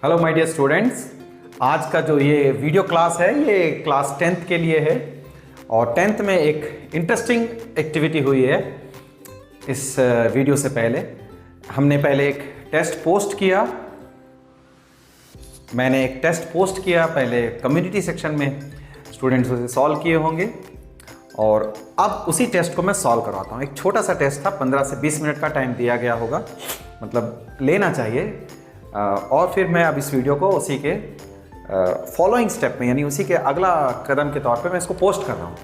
Hello my dear students, आज का जो ये वीडियो क्लास है ये क्लास 10th के लिए है और 10th में एक इंटरेस्टिंग एक्टिविटी हुई है। इस वीडियो से पहले हमने एक टेस्ट पोस्ट किया। मैंने एक टेस्ट पोस्ट किया पहले कम्युनिटी सेक्शन में, स्टूडेंट्स उसे सॉल्व किए होंगे और अब उसी टेस्ट को मैं सॉल्व करवाता हूँ। एक छोटा सा टेस्ट था, 15 से 20 मिनट का टाइम दिया गया होगा, मतलब लेना चाहिए। और फिर मैं अब इस वीडियो को उसी के फॉलोइंग स्टेप में, यानी उसी के अगला कदम के तौर पे मैं इसको पोस्ट कर रहा हूँ।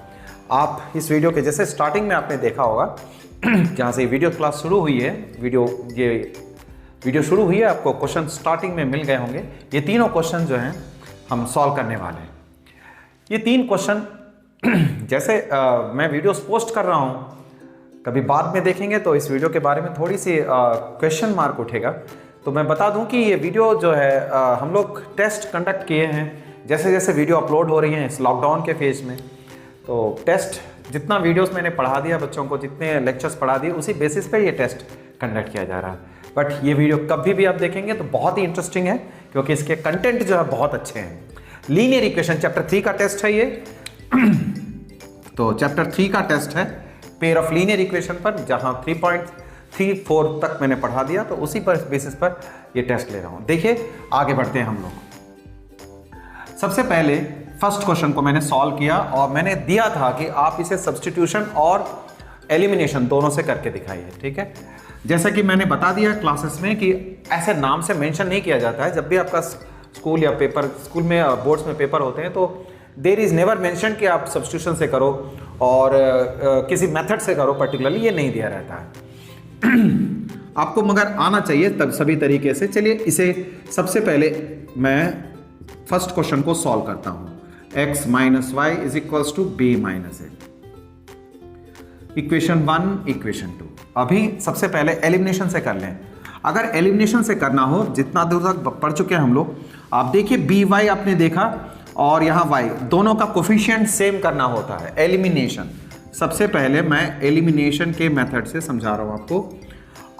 आप इस वीडियो के जैसे स्टार्टिंग में आपने देखा होगा जहाँ से वीडियो क्लास शुरू हुई है, वीडियो शुरू हुई है, आपको क्वेश्चन स्टार्टिंग में मिल गए होंगे। ये तीनों क्वेश्चन जो हैं हम सॉल्व करने वाले हैं। ये 3 क्वेश्चन जैसे मैं वीडियोस पोस्ट कर रहा हूँ, कभी बाद में देखेंगे तो इस वीडियो के बारे में थोड़ी सी क्वेश्चन मार्क उठेगा। तो मैं बता दूं कि ये वीडियो जो है हम लोग टेस्ट कंडक्ट किए हैं। जैसे जैसे वीडियो अपलोड हो रही हैं इस लॉकडाउन के फेज में, तो टेस्ट जितना वीडियोस मैंने पढ़ा दिया बच्चों को, जितने लेक्चर्स पढ़ा दिए, उसी बेसिस पे ये टेस्ट कंडक्ट किया जा रहा है। बट ये वीडियो कभी भी आप देखेंगे तो बहुत ही इंटरेस्टिंग है, क्योंकि इसके कंटेंट जो है बहुत अच्छे हैं। लीनियर इक्वेशन चैप्टर 3 का टेस्ट है ये। तो चैप्टर 3 का टेस्ट है पेयर ऑफ लीनियर इक्वेशन पर, जहां 3.34 तक मैंने पढ़ा दिया, तो उसी पर बेसिस पर ये टेस्ट ले रहा हूं। देखिए आगे बढ़ते हैं हम लोग। सबसे पहले फर्स्ट क्वेश्चन को मैंने सॉल्व किया और मैंने दिया था कि आप इसे सब्स्टिट्यूशन और एलिमिनेशन दोनों से करके दिखाइए, ठीक है। जैसा कि मैंने बता दिया क्लासेस में कि ऐसे नाम से मेंशन नहीं किया जाता है। जब भी आपका स्कूल या पेपर, स्कूल में बोर्ड्स में पेपर होते हैं, तो देयर इज नेवर मेंशन कि आप सब्स्टिट्यूशन से करो और किसी मेथड से करो पर्टिकुलरली, ये नहीं दिया रहता है। आपको मगर आना चाहिए तब सभी तरीके से। चलिए इसे सबसे पहले मैं फर्स्ट क्वेश्चन को सॉल्व करता हूं। x minus y is equals to b minus a, equation 1 equation 2। अभी सबसे पहले एलिमिनेशन से कर लें। अगर एलिमिनेशन से करना हो, जितना दूर तक पढ़ चुके हैं हम लोग, आप देखिए बी वाई आपने देखा और यहाँ y, दोनों का कोफिशिएंट सेम करना होता है। एलिमिनेशन, सबसे पहले मैं एलिमिनेशन के मेथड से समझा रहा हूँ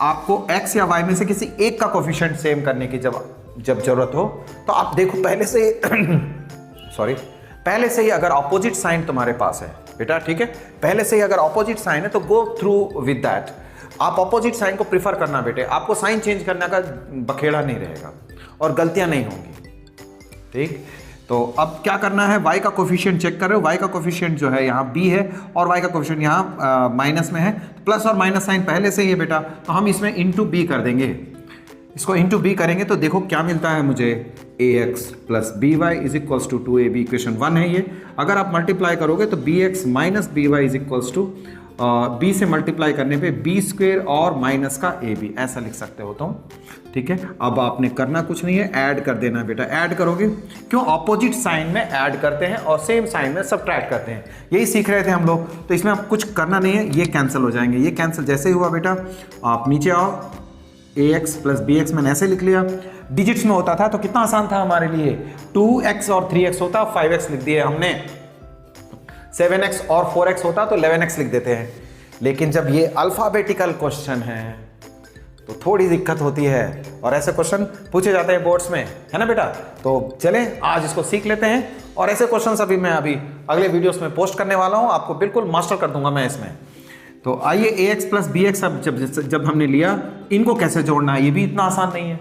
आपको x या y में से किसी एक का कोफिशिएंट सेम करने की जब जरूरत हो, तो आप देखो पहले से ही अगर ऑपोजिट साइन तुम्हारे पास है बेटा, ठीक है, पहले से ही अगर ऑपोजिट साइन है तो गो थ्रू विद दैट। आप ऑपोजिट साइन को प्रिफर करना बेटे, आपको साइन चेंज करने का बखेड़ा नहीं रहेगा और गलतियां नहीं होंगी, ठीक। तो अब क्या करना है, y का कोफिशिएंट चेक कर रहे हो। y का कोफिशिएंट जो है यहाँ b है और y का कोफिशिएंट यहाँ माइनस में है। प्लस और माइनस साइन पहले से ही है बेटा, तो हम इसमें इंटू b कर देंगे। इसको इंटू b करेंगे तो देखो क्या मिलता है मुझे, ax plus b y is equals to 2ab, equation 1 है ये। अगर आप मल्टीप्लाई करोगे तो bx minus b y is equals to b से मल्टीप्लाई करने पे b स्क्वेयर और माइनस का ab, ऐसा लिख सकते हो तुम, ठीक है। अब आपने करना कुछ नहीं है, ऐड कर देना बेटा। ऐड करोगे क्यों, ऑपोजिट साइन में ऐड करते हैं और सेम साइन में सब्ट्रैक्ट करते हैं, यही सीख रहे थे हम लोग। तो इसमें आप कुछ करना नहीं है, ये कैंसिल हो जाएंगे। ये कैंसिल जैसे ही हुआ बेटा, आप नीचे आओ, ax प्लस bx मैंने ऐसे लिख लिया। डिजिट्स में होता था तो कितना आसान था हमारे लिए, 2x और 3x होता, 5x लिख दिए हमने। 7x और 4x होता तो 11x लिख देते हैं। लेकिन जब ये अल्फाबेटिकल क्वेश्चन है तो थोड़ी दिक्कत होती है और ऐसे क्वेश्चन पूछे जाते हैं बोर्ड्स में, है ना बेटा। तो चलें आज इसको सीख लेते हैं और ऐसे क्वेश्चन मैं अभी अगले वीडियोस में पोस्ट करने वाला हूं, आपको बिल्कुल मास्टर कर दूंगा मैं इसमें। तो आइए ax प्लस bx अब जब हमने लिया, इनको कैसे जोड़ना है, ये भी इतना आसान नहीं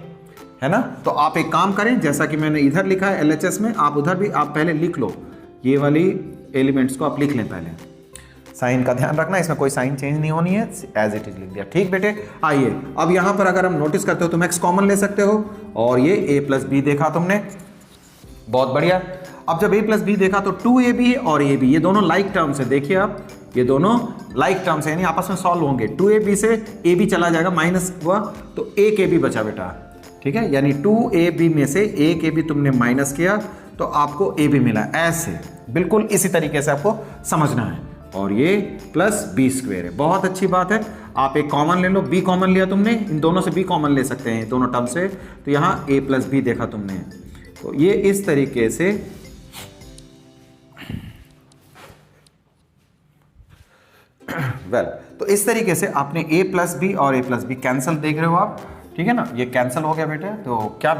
है ना। तो आप एक काम करें, जैसा कि मैंने इधर लिखा है LHS में, आप उधर भी आप पहले लिख लो, ये वाली एलिमेंट्स को आप लिख लें पहले। साइन का ध्यान रखना, इसमें कोई साइन चेंज नहीं होनी है, एज इट इज लिख दिया, ठीक बेटे। आइए अब यहां पर अगर हम नोटिस करते हो तो x कॉमन ले सकते हो और ये a प्लस बी देखा तुमने, बहुत बढ़िया। अब जब a प्लस बी देखा तो 2ab और ab, ये दोनों लाइक टर्म्स है। देखिए आप, ये दोनों लाइक टर्म्स है, यानी आपस में सॉल्व होंगे। 2ab से ab चला जाएगा, माइनस हुआ तो एक ab बचा बेटा, ठीक है। यानी 2ab में से एक ab तुमने माइनस किया तो आपको ab मिला। ऐसे बिल्कुल इसी तरीके से आपको समझना है। और ये प्लस बी स्क्वेयर है, बहुत अच्छी बात है। आप एक कॉमन ले लो, b कॉमन लिया तुमने, इन दोनों से b कॉमन ले सकते हैं दोनों टर्म से, तो यहाँ a प्लस बी देखा तुमने। तो ये इस तरीके से तो इस तरीके से आपने a प्लस बी और a प्लस बी कैंसिल देख रहे हो आप, ठीक है ना, ये कैंसिल हो गया बेटे, तो क्या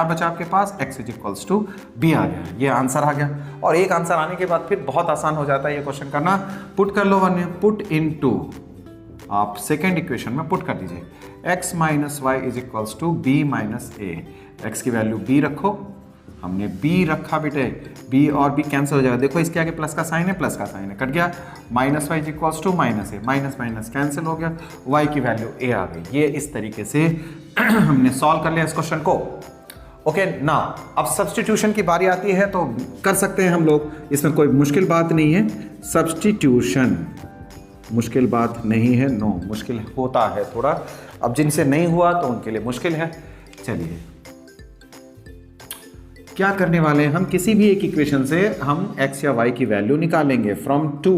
बचा आपके पास, x इज टू बी आ गया, ये आंसर आ गया। और एक आंसर आने के बाद फिर बहुत आसान हो जाता है ये क्वेश्चन करना। पुट कर लो 1 में, पुट इन टू, आप सेकेंड इक्वेशन में पुट कर दीजिए, x minus y is equals to b minus a, x की वैल्यू b रखो, हमने b रखा बेटे, b और b कैंसिल हो जाएगा, देखो इसके आगे प्लस का साइन है, प्लस का साइन है, कट गया, minus y is equals to minus a, minus minus cancel हो गया, y की वैल्यू a आ गई। ये इस तरीके से हमने सॉल्व कर लिया इस क्वेश्चन को। ओके ना, अब सब्स्टिट्यूशन की बारी आती है तो कर सकते हैं हम लोग, इसमें कोई मुश्किल बात नहीं है, सब्स्टिट्यूशन मुश्किल बात नहीं है, नो, मुश्किल होता है थोड़ा, अब जिनसे नहीं हुआ तो उनके लिए मुश्किल है। चलिए क्या करने वाले हैं हम, किसी भी एक इक्वेशन से हम x या y की वैल्यू निकालेंगे फ्रॉम 2।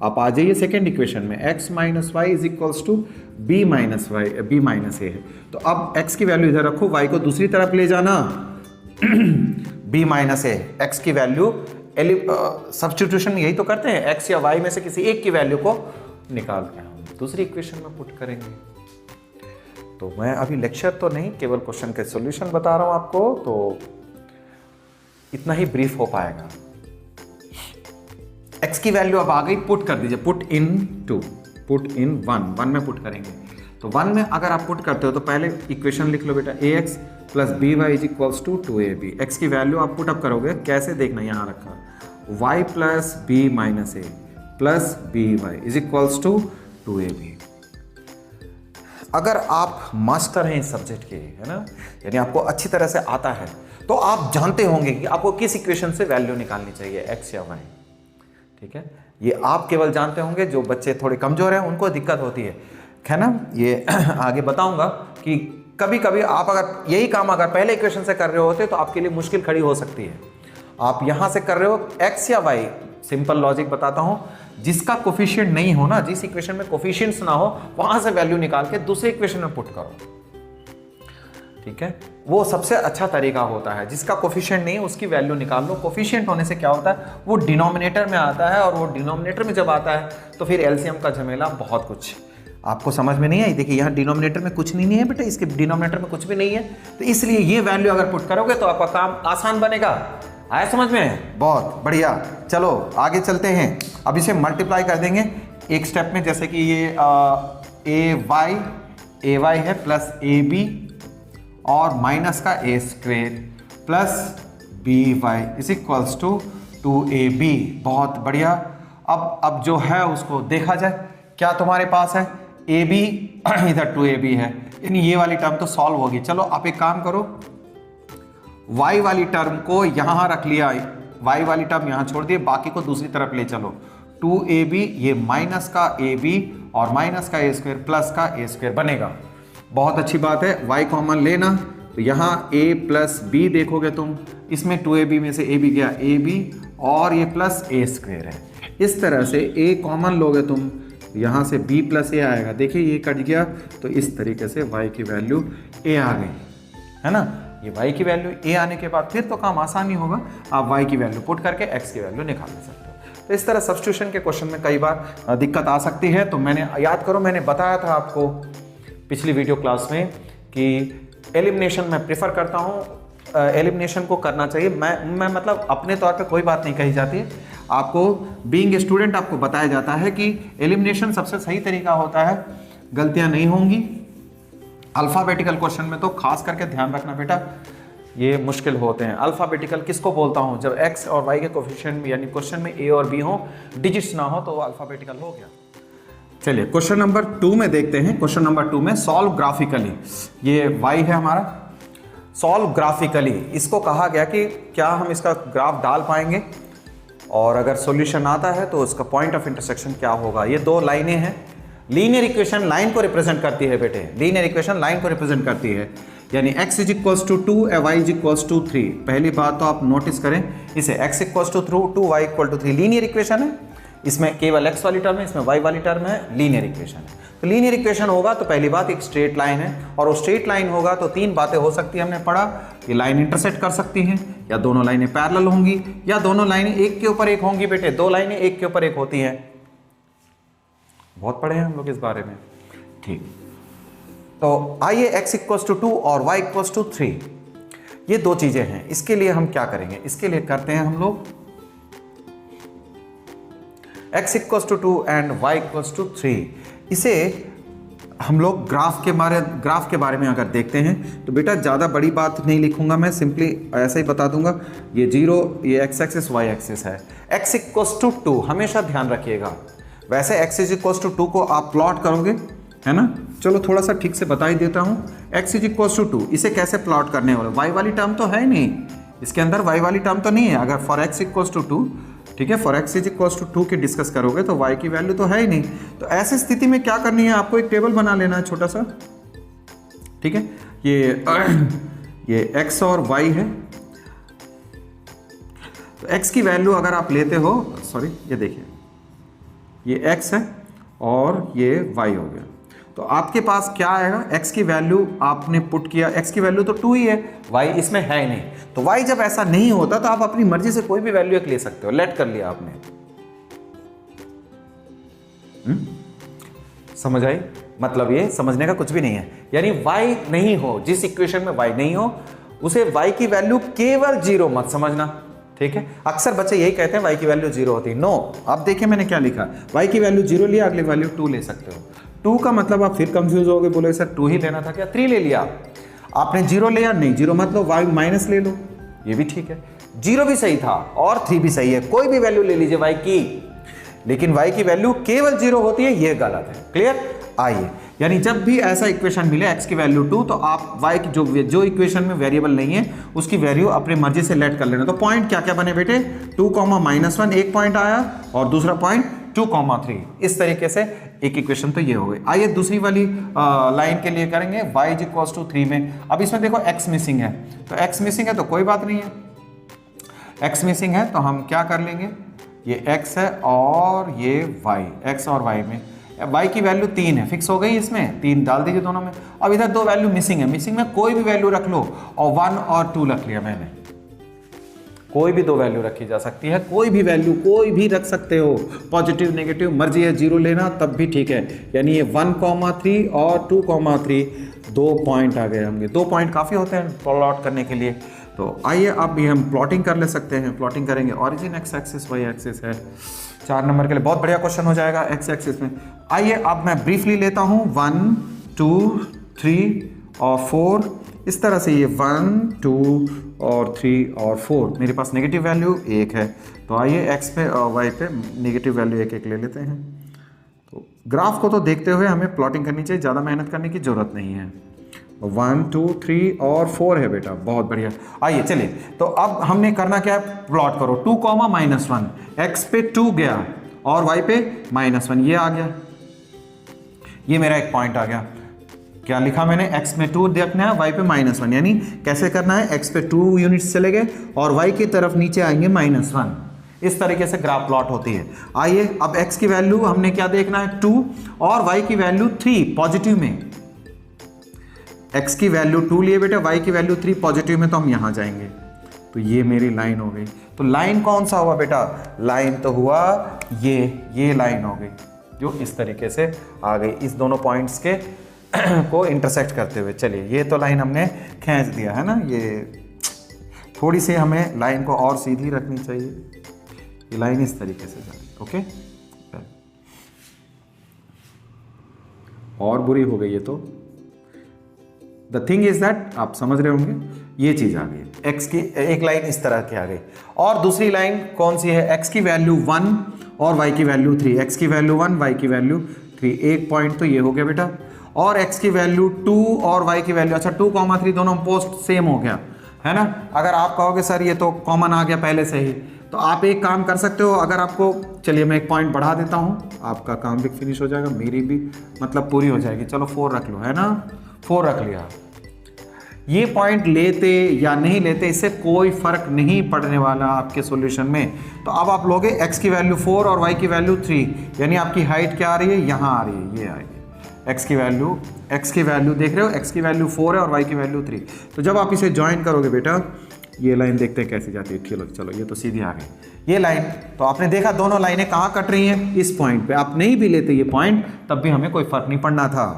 आप आ जाइए सेकेंड इक्वेशन में, x minus y is equals to b minus y, b minus a है, तो अब x की वैल्यू इधर रखो, y को दूसरी तरफ ले जाना, b माइनस ए, x की वैल्यू, सब्स्टिट्यूशन यही तो करते हैं, x या y में से किसी एक की वैल्यू को निकाल के हम दूसरी इक्वेशन में पुट करेंगे। तो मैं अभी लेक्चर तो नहीं, केवल क्वेश्चन के सॉल्यूशन बता रहा हूं आपको, तो इतना ही ब्रीफ हो पाएगा। x की वैल्यू अब आ गई, पुट कर दीजिए, put in two, put in 1 में पुट करेंगे, तो 1 में अगर आप पुट करते हो तो पहले इक्वेशन लिख लो बेटा, ax plus b y is equals to 2ab, x की वैल्यू आप पुट अप करोगे, कैसे देखना, यहाँ रखा y plus b minus a plus b y is equals to 2ab। अगर आप मास्टर हैं इस सब्जेक्ट के, है ना, यानी आपको अच्छी तरह से आता है, तो आप जानते होंगे कि आपको किस इक्वेशन से वैल्यू निकालनी चाहिए, x या y, ठीक है, ये आप केवल जानते होंगे, जो बच्चे थोड़े कमजोर हैं उनको दिक्कत होती है ना, ये आगे बताऊंगा कि कभी कभी आप अगर यही काम अगर पहले इक्वेशन से कर रहे होते तो आपके लिए मुश्किल खड़ी हो सकती है। आप यहां से कर रहे हो x या y, सिंपल लॉजिक बताता हूं, जिसका कोफिशिएंट नहीं हो ना, जिस इक्वेशन में कोफिशिएंट्स ना हो, वहां से वैल्यू निकाल के दूसरे इक्वेशन में पुट करो, ठीक है, वो सबसे अच्छा तरीका होता है। जिसका कोफिशिएंट नहीं है उसकी वैल्यू निकाल लो, कोफिशिएंट होने से क्या होता है, वो डिनोमिनेटर में आता है, और वो डिनोमिनेटर में जब आता है तो फिर एलसीएम का झमेला बहुत कुछ आपको समझ में नहीं आई। देखिए यहाँ डिनोमिनेटर में कुछ नहीं है बेटा, इसके डिनोमिनेटर में कुछ भी नहीं है, तो इसलिए ये वैल्यू अगर पुट करोगे तो आपका काम आसान बनेगा। आया समझ में, बहुत बढ़िया। चलो आगे चलते हैं, अब इसे मल्टीप्लाई कर देंगे एक स्टेप में, जैसे कि ये ए वाई है प्लस ए बी और माइनस का a square plus b y is equals to 2ab। बहुत बढ़िया। अब जो है उसको देखा जाए, क्या तुम्हारे पास है, ए बी इधर 2ab है, यानी ये वाली टर्म तो सॉल्व होगी। चलो आप एक काम करो, y वाली टर्म को यहां रख लिया, y वाली टर्म यहां छोड़ दिए, बाकी को दूसरी तरफ ले चलो। 2ab ये माइनस का ab और माइनस का ए स्क्वेयर प्लस का ए स्क्वेयर बनेगा। बहुत अच्छी बात है, y कॉमन लेना, तो यहाँ a प्लस बी देखोगे तुम, इसमें 2ab में से ab गया ab और ये प्लस ए स्क्वेयर है। इस तरह से a कॉमन लोगे तुम, यहाँ से b प्लस ए आएगा, देखिए ये कट गया, तो इस तरीके से y की वैल्यू a आ गई, है ना। ये y की वैल्यू a आने के बाद फिर तो काम आसान ही होगा, आप y की वैल्यू पुट करके x की वैल्यू निकाल ले सकते हो। तो इस तरह सब्स्टिट्यूशन के क्वेश्चन में कई बार दिक्कत आ सकती है। तो मैंने याद करो, मैंने बताया था आपको पिछली वीडियो क्लास में कि एलिमिनेशन मैं प्रेफर करता हूँ, एलिमिनेशन को करना चाहिए। मैं मतलब अपने तौर पे कोई बात नहीं कही जाती है, आपको बीइंग ए स्टूडेंट आपको बताया जाता है कि एलिमिनेशन सबसे सही तरीका होता है, गलतियां नहीं होंगी। अल्फ़ाबेटिकल क्वेश्चन में तो खास करके ध्यान रखना बेटा, ये मुश्किल होते हैं। अल्फ़ाबेटिकल किसको बोलता हूँ, जब x और y के कोफिशिएंट यानी क्वेश्चन में a और b हो, डिजिट्स ना हो, तो वो अल्फ़ाबेटिकल हो गया। चलिए क्वेश्चन नंबर 2 में देखते हैं। क्वेश्चन नंबर 2 में सॉल्व ग्राफिकली, ये y है हमारा, सॉल्व ग्राफिकली इसको कहा गया कि क्या हम इसका ग्राफ डाल पाएंगे, और अगर सॉल्यूशन आता है तो उसका पॉइंट ऑफ इंटरसेक्शन क्या होगा। ये दो लाइनें हैं, लीनियर इक्वेशन लाइन को रिप्रेजेंट करती है बेटे, लीनियर इक्वेशन लाइन को रिप्रेजेंट करती है, यानी x is equals to 2 y is equals to 3। पहली बात तो आप नोटिस करें, इसे x equals to 2 y equal to 3 linear equation है, इसमें केवल x वाली टर्म है, इसमें y वाली टर्म है, लीनियर इक्वेशन है। तो लीनियर इक्वेशन होगा तो पहली बात एक स्ट्रेट लाइन है, और वो स्ट्रेट लाइन होगा तो तीन बातें हो सकती है, हमने पढ़ा कि लाइन इंटरसेक्ट कर सकती हैं, या दोनों लाइनें पैरेलल होंगी, या दोनों लाइनें एक के ऊपर एक होंगी बेटे, दो लाइनें एक के ऊपर एक होती हैं, बहुत पढ़े हैं हम लोग इस बारे में, ठीक। तो आइए x इक्वल्स टू 2 और y इक्वल्स टू 3, ये दो चीजें हैं। इसके लिए हम क्या करेंगे, इसके लिए करते हैं हम लोग x equals to 2 and y equals to 3। इसे हम लोग ग्राफ के बारे में अगर देखते हैं तो बेटा ज़्यादा बड़ी बात नहीं लिखूंगा मैं, सिंपली ऐसे ही बता दूंगा। ये 0, ये x एक्सिस y एक्सिस है। x इक्वल्स टू 2 हमेशा ध्यान रखिएगा। वैसे x इज इक्वल्स टू 2 को आप प्लॉट करोगे, है ना। चलो थोड़ा सा ठीक से बता ही देता हूँ। x इज इक्वल्स टू 2 इसे कैसे प्लॉट करने वाले, y वाली टर्म तो है नहीं इसके अंदर, y वाली टर्म तो नहीं है। अगर फॉर x इक्वल्स टू 2, ठीक है, for x is equals to 2 की डिस्कस करोगे तो y की वैल्यू तो है ही नहीं। तो ऐसी स्थिति में क्या करनी है, आपको एक टेबल बना लेना है छोटा सा, ठीक है। ये x और y है। तो x की वैल्यू अगर आप लेते हो, सॉरी ये देखिए, ये x है और ये y हो गया। तो आपके पास क्या आएगा, x की वैल्यू आपने पुट किया, x की वैल्यू तो 2 ही है, y इसमें है ही नहीं। तो y जब ऐसा नहीं होता तो आप अपनी मर्जी से कोई भी वैल्यू एक ले सकते हो। लेट कर लिया आपने, समझ आई, मतलब ये समझने का कुछ भी नहीं है। यानी y नहीं हो, जिस इक्वेशन में y नहीं हो उसे y की वैल्यू केवल 0 मत समझना, ठीक है। अक्सर बच्चे यही कहते हैं y की वैल्यू 0 होती है। नो, अब देखिए मैंने क्या लिखा, y की वैल्यू 0 लिया, अगली वैल्यू 2 ले सकते हो। 2 का मतलब आप फिर कंफ्यूज हो गए, बोले सर 2 ही लेना था क्या, 3 ले लिया आपने। 0 लिया, नहीं 0 मत लो, y माइनस ले लो, ये भी ठीक है। 0 भी सही था और 3 भी सही है, कोई भी वैल्यू ले लीजिए y की, लेकिन y की वैल्यू केवल 0 होती है, ये गलत है। क्लियर। आइए, यानी जब भी ऐसा इक्वेशन मिले x की वैल्यू 2, तो आप y की जो इक्वेशन में वेरिएबल नहीं है उसकी वैल्यू अपनी मर्जी से लेट कर लेना। तो पॉइंट क्या क्या बने बेटे, 2, -1 एक पॉइंट आया और दूसरा पॉइंट 2, 3। इस तरीके से एक इक्वेशन तो ये हो गई। आइए दूसरी वाली लाइन के लिए करेंगे, y इज इक्वल्स टू 3 में। अब इसमें देखो x मिसिंग है, तो x मिसिंग है तो कोई बात नहीं है, x मिसिंग है तो हम क्या कर लेंगे, ये x है और ये y, x और y में y की वैल्यू 3 है, फिक्स हो गई, इसमें 3 डाल दीजिए दोनों में। अब इधर 2 वैल्यू मिसिंग है, मिसिंग में कोई भी वैल्यू रख लो, और 1 और 2 रख लिया मैंने। कोई भी 2 वैल्यू रखी जा सकती है, कोई भी वैल्यू कोई भी रख सकते हो, पॉजिटिव नेगेटिव मर्जी है, 0 लेना तब भी ठीक है। यानी ये 1, 3 और 2, 3 2 पॉइंट आ गए होंगे। 2 पॉइंट काफ़ी होते हैं प्लॉट करने के लिए। तो आइए अब भी हम प्लॉटिंग कर ले सकते हैं। प्लॉटिंग करेंगे, origin x axis y axis है, 4 नंबर के लिए बहुत बढ़िया क्वेश्चन हो जाएगा x एक्सिस में। आइए अब मैं ब्रीफली लेता हूँ 1, 2, 3 और 4, इस तरह से ये 1, 2 और 3 और 4, मेरे पास नेगेटिव वैल्यू 1 है। तो आइए x पे और y पे नेगेटिव वैल्यू 1 ले लेते हैं। तो ग्राफ को तो देखते हुए हमें प्लॉटिंग करनी चाहिए, ज़्यादा मेहनत करने की ज़रूरत नहीं है। 1, 2, 3 और 4 है बेटा, बहुत बढ़िया। आइए चलिए, तो अब हमने करना क्या है, प्लॉट करो। 2, -1, x पे 2 गया और y पे -1, ये आ गया, ये मेरा एक पॉइंट आ गया। क्या लिखा मैंने, x में 2 देखना है, y पे -1, यानी कैसे करना है, x पे 2 यूनिट्स चले गए और y की तरफ नीचे आएंगे -1। इस तरीके से ग्राफ प्लॉट होती है। आइए अब x की वैल्यू हमने क्या देखना है, 2 और y की वैल्यू 3 पॉजिटिव में। x की वैल्यू 2 लिए बेटा, y की वैल्यू 3 पॉजिटिव में, तो हम यहां जाएंगे। तो ये मेरी लाइन हो गई। तो लाइन कौन सा हुआ बेटा, लाइन तो हुआ ये लाइन हो गई जो इस तरीके से आ गई, इस दोनों पॉइंट्स के को इंटरसेक्ट करते हुए। चलिए ये तो लाइन हमने खींच दिया है ना, ये थोड़ी सी हमें लाइन को और सीधी रखनी चाहिए, ये लाइन इस तरीके से जा रही, ओके। और बुरी हो गई ये तो। द थिंग इज दैट, आप समझ रहे होंगे, ये चीज आ गई, x की एक लाइन इस तरह की आ गई, और दूसरी लाइन कौन सी है, x की वैल्यू 1 और y की वैल्यू 3, x की वैल्यू 1, y की वैल्यू 3, एक पॉइंट तो ये हो गया बेटा। और x की वैल्यू 2 और y की वैल्यू, अच्छा 2, 3 दोनों पोस्ट सेम हो गया है ना। अगर आप कहोगे सर ये तो कॉमन आ गया पहले से ही, तो आप एक काम कर सकते हो, अगर आपको, चलिए मैं एक पॉइंट बढ़ा देता हूँ, आपका काम भी फिनिश हो जाएगा, मेरी भी मतलब पूरी हो जाएगी। चलो 4 रख लो, है ना, 4 रख लिया। ये पॉइंट लेते या नहीं लेते इससे कोई फर्क नहीं पड़ने वाला आपके सॉल्यूशन में। तो अब आप लोगे x की वैल्यू 4 और y की वैल्यू 3, यानी आपकी हाइट क्या आ रही है, यहाँ आ रही है, ये आएगी x की वैल्यू देख रहे हो, x की वैल्यू 4 है और y की वैल्यू 3। तो जब आप इसे ज्वाइन करोगे बेटा, ये लाइन देखते हैं कैसी जाती है, ठीक, चलो ये तो सीधी आ गई ये लाइन। तो आपने देखा दोनों लाइनें कहाँ कट रही हैं, इस पॉइंट पे। आप नहीं भी लेते ये पॉइंट तब भी हमें कोई फर्क नहीं पड़ना था।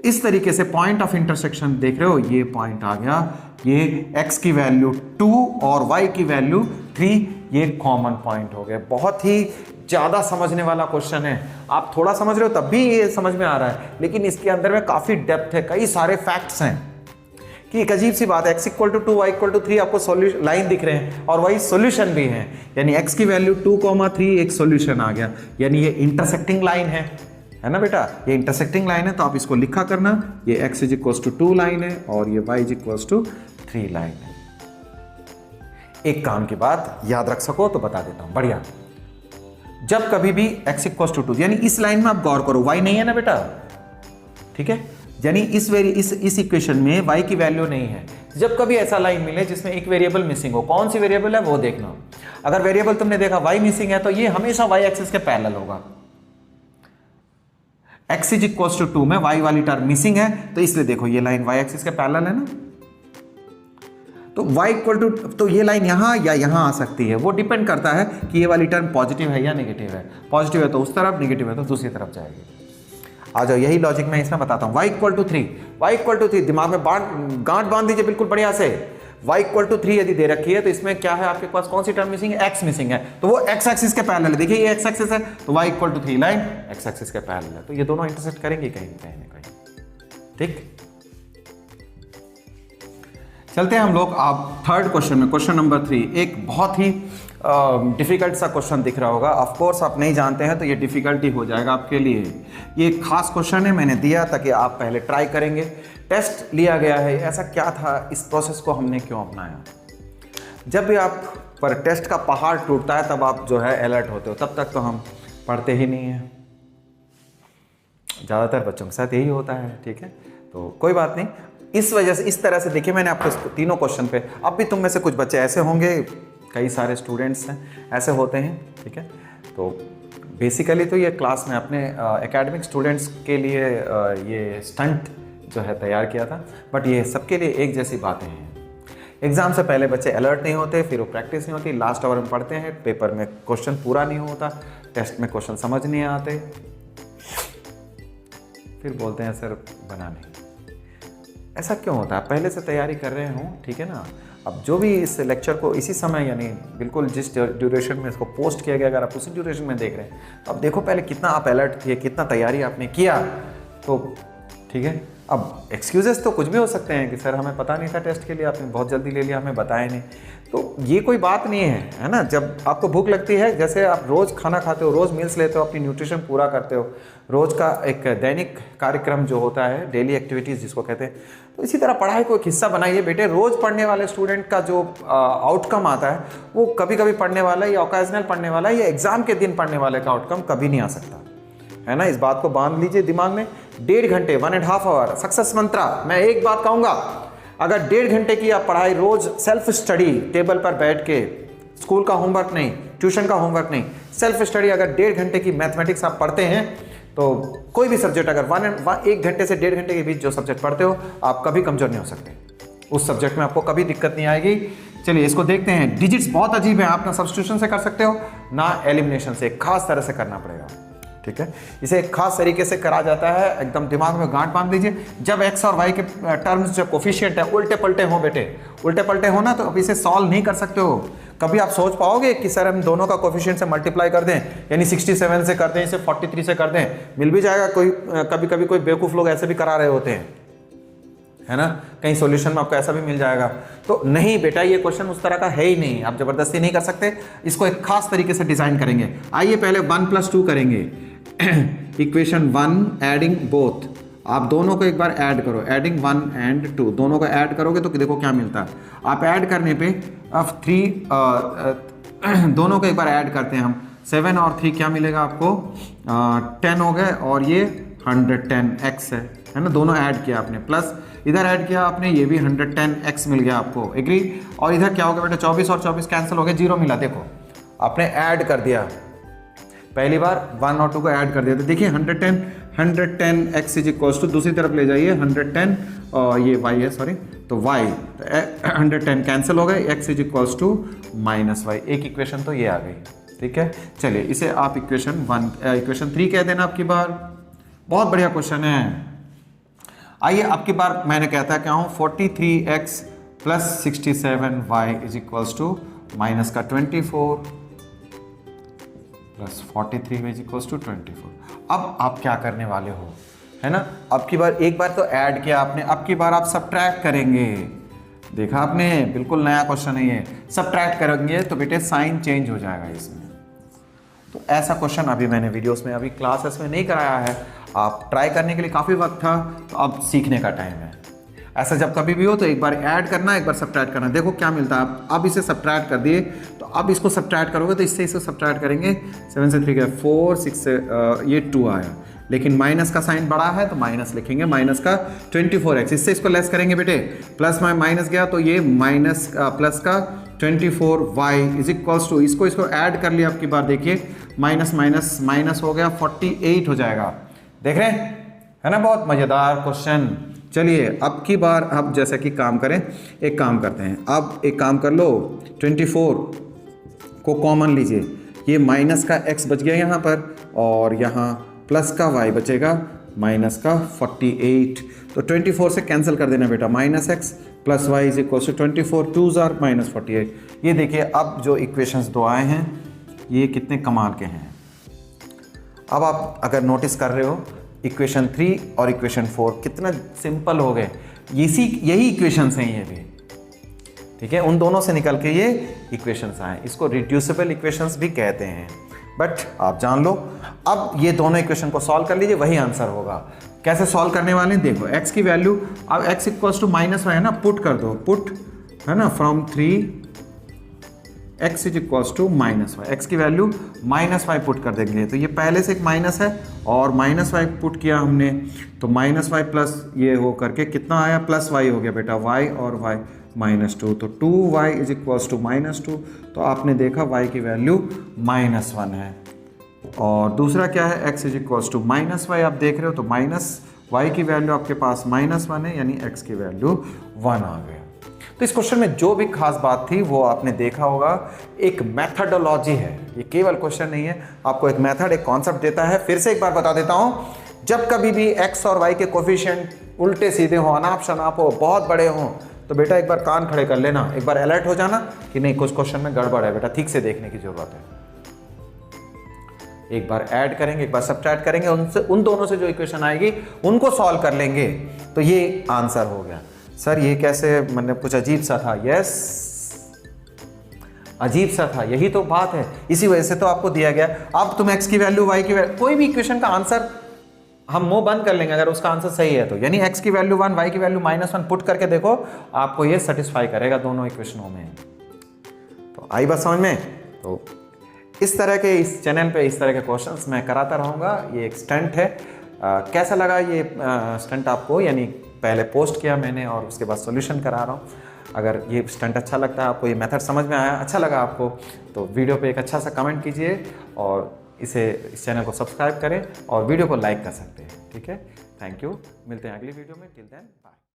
इस तरीके से पॉइंट ऑफ इंटरसेक्शन देख रहे हो, ये पॉइंट आ गया, ये x की वैल्यू 2 और y की वैल्यू 3, ये कॉमन पॉइंट हो गया। बहुत ही ज़्यादा समझने वाला क्वेश्चन है, आप थोड़ा समझ रहे हो तब भी ये समझ में आ रहा है, लेकिन इसके अंदर में काफ़ी डेप्थ है, कई सारे फैक्ट्स हैं कि एक अजीब सी बात है, x = 2 y = 3 आपको लाइन दिख रहे हैं और वही सॉल्यूशन भी है, यानी x की वैल्यू 2,3 एक सॉल्यूशन आ गया, यानी ये इंटरसेक्टिंग लाइन है ना बेटा, ये इंटरसेक्टिंग लाइन है, तो आप इसको लिखा करना, ये x = 2 लाइन है और ये y = 3 लाइन है। एक काम की बात याद रख सको तो बता देता हूं, बढ़िया। जब कभी भी x = 2, यानी इस लाइन में आप गौर करो, y नहीं है ना बेटा, ठीक है, यानी इस इक्वेशन में y की वैल्यू नहीं है। जब कभी ऐसा लाइन मिले जिसमें एक वेरिएबल मिसिंग हो, कौन सी वेरिएबल है वो देखना। अगर वेरिएबल तुमने देखा y मिसिंग है तो ये हमेशा y एक्सिस के पैरेलल होगा। x = 2 में y वाली टर्म मिसिंग है, तो इसलिए देखो ये लाइन y एक्सिस के पैरेलल है ना, तो y तो ये लाइन यहां या यहां आ सकती है, वो डिपेंड करता है कि ये वाली टर्म पॉजिटिव है या नेगेटिव है। पॉजिटिव है तो उस तरफ, नेगेटिव है तो दूसरी तरफ जाएगी। आ जाओ, यही लॉजिक मैं इसमें बताता हूं। y = 3 दिमाग में गांठ बांध दीजिए बिल्कुल बढ़िया से। y = 3 यदि दे रखी है तो इसमें क्या है, आपके पास कौन सी टर्म मिसिंग है, x मिसिंग है, तो वो x एक्सिस के पैरेलल है। देखिए ये x एक्सिस है तो y = 3 लाइन x एक्सिस के पैरेलल है, तो ये दोनों इंटरसेक्ट करेंगे कहीं ना कहीं। ठीक, चलते हैं हम लोग आप थर्ड क्वेश्चन में, क्वेश्चन नंबर 3। एक बहुत ही डिफिकल्ट सा क्वेश्चन दिख रहा होगा, ऑफ कोर्स आप नहीं जानते हैं तो ये डिफिकल्टी हो जाएगा आपके लिए। ये एक खास क्वेश्चन है, मैंने दिया ताकि आप पहले ट्राई करेंगे। टेस्ट लिया गया है, ऐसा क्या था, इस प्रोसेस को हमने क्यों अपनाया। जब भी आप पर टेस्ट का पहाड़ टूटता है तब आप जो है अलर्ट होते हो, तब तक तो हम पढ़ते ही नहीं हैं, ज़्यादातर बच्चों के साथ यही होता है। ठीक है, तो कोई बात नहीं। इस वजह से इस तरह से देखिए, मैंने आपको तीनों क्वेश्चन पे, अब भी तुम में से कुछ बच्चे ऐसे होंगे, कई सारे स्टूडेंट्स हैं ऐसे होते हैं। ठीक है, तो बेसिकली तो ये क्लास में अपने एकेडमिक स्टूडेंट्स के लिए ये स्टंट जो है तैयार किया था, बट ये सबके लिए एक जैसी बातें हैं। एग्ज़ाम से पहले बच्चे अलर्ट नहीं होते, फिर वो प्रैक्टिस नहीं होती, लास्ट आवर में पढ़ते हैं, पेपर में क्वेश्चन पूरा नहीं होता, टेस्ट में क्वेश्चन समझ नहीं आते, फिर बोलते हैं सर बना नहीं। ऐसा क्यों होता है? पहले से तैयारी कर रहे हो, ठीक है ना। अब जो भी इस लेक्चर को इसी समय, यानी बिल्कुल जिस ड्यूरेशन में इसको पोस्ट किया गया, अगर आप उसी ड्यूरेशन में देख रहे हैं तो अब देखो पहले कितना आप अलर्ट थे, कितना तैयारी आपने किया। तो ठीक है, अब एक्सक्यूजेस तो कुछ भी हो सकते हैं कि सर हमें पता नहीं था टेस्ट के लिए, आपने बहुत जल्दी ले लिया, हमें बताया नहीं, तो ये कोई बात नहीं है ना। जब आपको भूख लगती है, जैसे आप रोज़ खाना खाते हो, रोज़ मील्स लेते हो, अपनी न्यूट्रिशन पूरा करते हो, रोज़ का एक दैनिक कार्यक्रम जो होता है, डेली एक्टिविटीज़ जिसको कहते हैं, तो इसी तरह पढ़ाई को एक हिस्सा बनाइए बेटे। रोज़ पढ़ने वाले स्टूडेंट का जो आउटकम आता है वो कभी कभी पढ़ने वाला या ओकेजनल पढ़ने वाला या एग्ज़ाम के दिन पढ़ने वाले का आउटकम कभी नहीं आ सकता है ना। इस बात को बांध लीजिए दिमाग में। 1.5 घंटे 1.5 आवर सक्सेस मंत्रा। मैं एक बात कहूँगा, अगर 1.5 घंटे की आप पढ़ाई रोज़ सेल्फ स्टडी, टेबल पर बैठ के, स्कूल का होमवर्क नहीं, ट्यूशन का होमवर्क नहीं, सेल्फ स्टडी, अगर 1.5 घंटे की मैथमेटिक्स आप पढ़ते हैं तो कोई भी सब्जेक्ट अगर 1 घंटे से 1.5 घंटे के बीच जो सब्जेक्ट पढ़ते हो, आप कभी कमज़ोर नहीं हो सकते उस सब्जेक्ट में, आपको कभी दिक्कत नहीं आएगी। चलिए इसको देखते हैं। डिजिट्स बहुत अजीब है, आप ना सब्स्टिट्यूशन से कर सकते हो ना एलिमिनेशन से, खास तरह से करना पड़ेगा। ठीक है, इसे एक खास तरीके से करा जाता है, एकदम दिमाग में गांठ बांध लीजिए। जब x और y के टर्म्स जो कोफिशिएंट है उल्टे पलटे हो बेटे, उल्टे पलटे हो ना, तो अब इसे सॉल्व नहीं कर सकते हो। कभी आप सोच पाओगे कि सर हम दोनों का कोफिशिएंट से मल्टीप्लाई कर दें, यानी 67 से कर दें, इसे 43 से कर दें, मिल भी जाएगा। कोई कभी कभी कोई बेवकूफ़ लोग ऐसे भी करा रहे होते हैं, है ना, कहीं सॉल्यूशन में आपको ऐसा भी मिल जाएगा। तो नहीं बेटा, ये क्वेश्चन उस तरह का है ही नहीं, आप ज़बरदस्ती नहीं कर सकते, इसको एक खास तरीके से डिज़ाइन करेंगे। आइए पहले 1 + 2 करेंगे। इक्वेशन 1 एडिंग बोथ, आप दोनों को एक बार ऐड करो, एडिंग 1 and 2, दोनों को ऐड करोगे तो देखो क्या मिलता है। आप ऐड करने पे अब 3 दोनों को एक बार ऐड करते हैं हम, 7 और 3 क्या मिलेगा आपको, 10 हो गए, और ये 110x है ना, दोनों ऐड किया आपने, प्लस इधर ऐड किया आपने, ये भी 110x मिल गया आपको, एग्री। और इधर क्या हो गया बेटा, 24 और 24 कैंसिल हो गए, 0 मिला। देखो आपने ऐड कर दिया, पहली बार 1 और 2 को ऐड कर दिया, तो देखिए 110x = दूसरी तरफ ले जाइए 110, और ये y है, सॉरी, तो y, तो 110 कैंसिल हो गए, x = -y। एक इक्वेशन तो ये आ गई। ठीक है, चलिए इसे आप इक्वेशन 3 कह देना आपकी बार। बहुत बढ़िया क्वेश्चन है। आइए अब की बार मैंने कहता क्या हूँ 43x plus 67y is equals to minus का 24 प्लस 43 इज इक्वल्स टू 24। अब आप क्या करने वाले हो, है ना, अब की बार एक बार तो ऐड किया आपने, अब की बार आप सब्ट्रैक्ट करेंगे। देखा आपने, बिल्कुल नया क्वेश्चन है ये। सब्ट्रैक्ट करेंगे तो बेटे साइन चेंज हो जाएगा इसमें। तो ऐसा क्वेश्चन अभी मैंने वीडियोस में, अभी क्लासेस में नहीं कराया है। आप ट्राई करने के लिए काफ़ी वक्त था, तो अब सीखने का टाइम है। ऐसा जब कभी भी हो तो एक बार ऐड करना, एक बार सब्ट्रैक्ट करना। देखो क्या मिलता है। अब इसे सब्ट्रैक्ट कर दिए, तो अब इसको सब्ट्रैक्ट करोगे तो इससे इसे सब्ट्रैक्ट करेंगे। 7 से 3 गया 4, 6 से ये 2 आया, लेकिन माइनस का साइन बड़ा है तो माइनस लिखेंगे, माइनस का 24x। इससे इसको लेस करेंगे बेटे, प्लस में माइनस गया तो ये माइनस प्लस का 24y इज इक्वल्स टू, इसको ऐड कर लिया। अब की बार देखिए माइनस माइनस माइनस हो गया 48 हो जाएगा। देख रहे हैं, है ना, बहुत मज़ेदार क्वेश्चन। चलिए अब की बार अब जैसे कि काम करें, एक काम करते हैं। अब एक काम कर लो, 24 को कॉमन लीजिए, ये माइनस का x बच गया यहाँ पर, और यहाँ प्लस का y बचेगा माइनस का 48। तो 24 से कैंसिल कर देना बेटा, minus x plus y is equal to 24, 2 or minus 48। ये देखिए अब जो इक्वेशंस दो आए हैं ये कितने कमाल के हैं। अब आप अगर नोटिस कर रहे हो, इक्वेशन 3 और इक्वेशन 4 कितना सिंपल हो गए। यही इक्वेशंस हैं ये भी, ठीक है, उन दोनों से निकल के ये इक्वेशंस आए। इसको रिड्यूसिबल इक्वेशंस भी कहते हैं, बट आप जान लो। अब ये दोनों इक्वेशन को सॉल्व कर लीजिए, वही आंसर होगा। कैसे सॉल्व करने वाले हैं देखो, x की वैल्यू, अब x equals to minus y है ना, पुट कर दो, पुट, है ना, from 3 x is equals to minus y, x की वैल्यू माइनस वाई पुट कर देंगे। तो ये पहले से एक माइनस है और माइनस वाई पुट किया हमने, तो माइनस वाई प्लस ये हो करके कितना आया, प्लस वाई हो गया बेटा, y और y -2, तो 2y इज इक्वल्स टू -2। तो आपने देखा y की वैल्यू -1 है। और दूसरा क्या है, x is equals to -y, आप देख रहे हो, तो माइनस y की वैल्यू आपके पास -1 है, यानी x की वैल्यू 1 आ गया। तो इस क्वेश्चन में जो भी खास बात थी वो आपने देखा होगा, एक मेथडोलॉजी है, ये केवल क्वेश्चन नहीं है, आपको एक मेथड, एक कॉन्सेप्ट देता है। फिर से एक बार बता देता हूं, जब कभी भी x और y के कोफिशिएंट उल्टे सीधे हो, अनाप शनाप हो, बहुत बड़े हों, तो बेटा एक बार कान खड़े कर लेना, एक बार अलर्ट हो जाना कि नहीं कुछ क्वेश्चन में गड़बड़ है बेटा, ठीक से देखने की जरूरत है। एक बार ऐड करेंगे, एक बार सब्ट्रैक्ट करेंगे, उनसे उन दोनों से जो इक्वेशन आएगी उनको सॉल्व कर लेंगे, तो ये आंसर हो गया। सर ये कैसे, मतलब कुछ अजीब सा था। यस, अजीब सा था, यही तो बात है, इसी वजह से तो आपको दिया गया। अब तुम x की वैल्यू, y की वैल्यू, कोई भी इक्वेशन का आंसर हम मुंह बंद कर लेंगे अगर उसका आंसर सही है तो, यानी x की वैल्यू 1, y की वैल्यू -1 पुट करके देखो, आपको ये सेटिस्फाई करेगा दोनों इक्वेशनों में। तो आई बात समझ में। तो इस तरह के, इस चैनल पे इस तरह के क्वेश्चंस मैं कराता रहूँगा। ये एक स्टंट है। कैसा लगा ये स्टंट आपको, यानी पहले पोस्ट किया मैंने और उसके बाद सॉल्यूशन करा रहा हूँ। अगर ये स्टंट अच्छा लगता है आपको, ये मेथड समझ में आया, अच्छा लगा आपको, तो वीडियो पे एक अच्छा सा कमेंट कीजिए और इस चैनल को सब्सक्राइब करें और वीडियो को लाइक कर सकते हैं, ठीक है। थैंक यू, मिलते हैं अगली वीडियो में, टिल देन बाय।